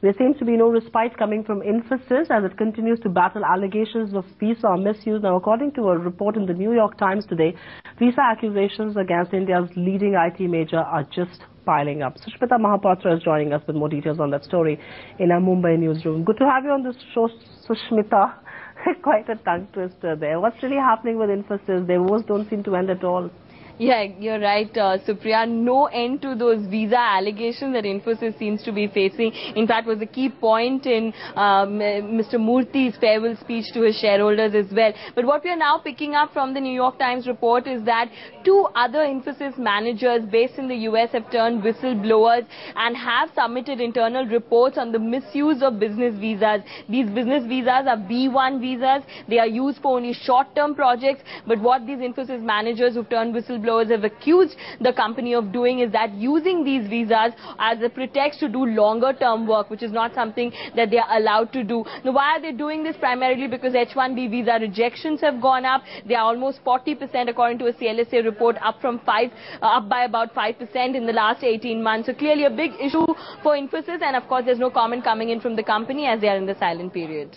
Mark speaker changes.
Speaker 1: There seems to be no respite coming from Infosys as it continues to battle allegations of visa misuse. Now, according to a report in the New York Times today, visa accusations against India's leading IT major are just piling up. Sushmita Mahapatra is joining us with more details on that story in our Mumbai newsroom. Good to have you on this show, Sushmita. Quite a tongue twister there. What's really happening with Infosys? Their woes don't seem to end at all.
Speaker 2: Yeah, you're right, Supriya. No end to those visa allegations that Infosys seems to be facing. In fact, was a key point in Mr. Murthy's farewell speech to his shareholders as well. But what we are now picking up from the New York Times report is that two other Infosys managers based in the US have turned whistleblowers and have submitted internal reports on the misuse of business visas. These business visas are B1 visas. They are used for only short-term projects. But what these Infosys managers who've turned whistleblowers have accused the company of doing is that using these visas as a pretext to do longer term work, which is not something that they are allowed to do. Now, why are they doing this? Primarily because H-1B visa rejections have gone up. They are almost 40% according to a CLSA report, up by about 5% in the last 18 months. So clearly a big issue for Infosys, and of course there's no comment coming in from the company as they are in the silent period.